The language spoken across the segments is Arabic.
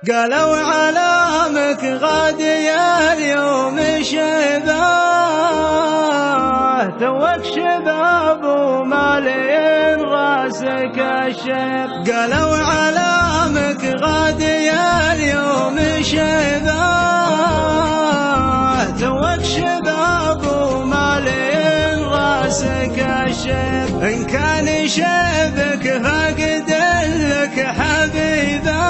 قالوا علامك غادي اليوم شباب، توك شباب ومالين راسك الشيب. قالوا علامك غادي اليوم شباب، توك شباب ومالين راسك الشيب. إن كان شيبك فاقد لك حبيبا،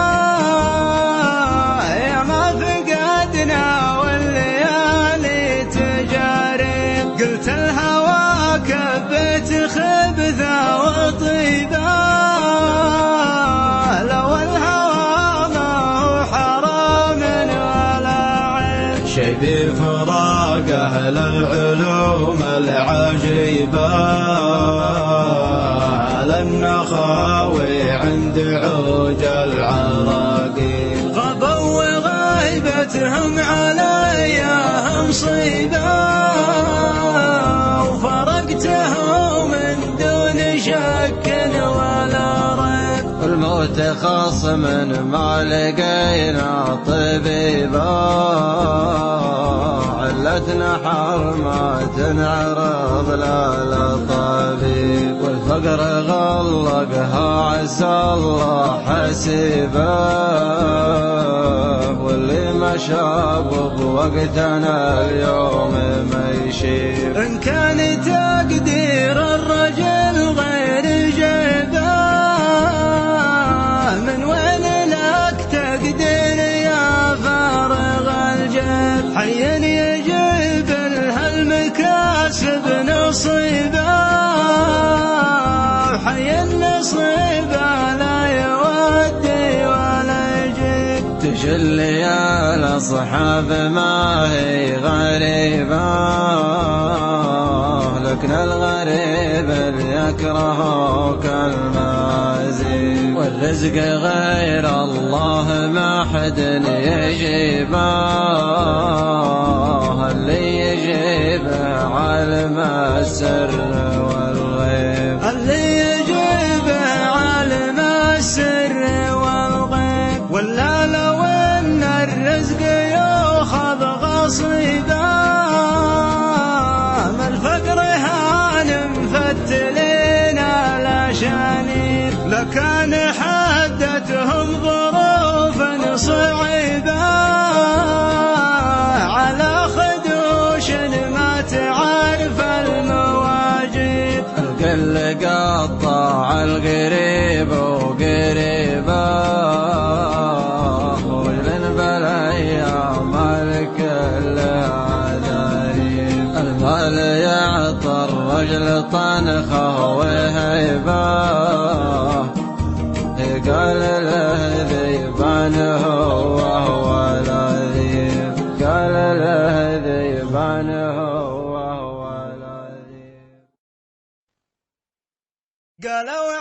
يا ما فقدنا والليالي تجارب. قلت الهوى كبت خبثا وطيبا، لو الهوى ما هو حرام ولا عيب. شيبي فراق أهل العلوم العجيبة، على النخاوي عند عوج العراقيل. غابوا وغيبتهم عليها مصيبة، وفرقتهم من دون شك ولا ريب. الموت خاصم ما لقينا طبيبا، علتنا حرمات نعرض للطبيب. والفقر غلقها عسى الله حسيبه، واللي ما شاب بوقتنا اليوم ما يشيب. إن كان تقدير الرجل غير جيبه، من وين لك تقدير يا فارغ الجيب. حي يجيب لها المكاسب نصيبه، حي النصيبه لا يودي ولا يجيب. تجل يا الأصحاب ما هي غريبة، لكن الغريب اللي يكرهك المعزيب. والرزق غير الله ما حد يجيبه، اللي يجيبه عالم السر والغيب. اللي يجيبه عالم السر والغيب. ولا لو ان الرزق يؤخذ غصيبا، ما الفقر هان مفتلين الاشانيب. لكان حدتهم ظروفا صعيبة، على خدوش ما تعرف المواجيب. الكل قطع القريب وقريبه، ورجل بالايام الكل عذاريب. المال يعطى الرجل طنخه وهيبه، قال له ذيبان وهو العذيب. قال له ذيبان وهو العذيب. قالوا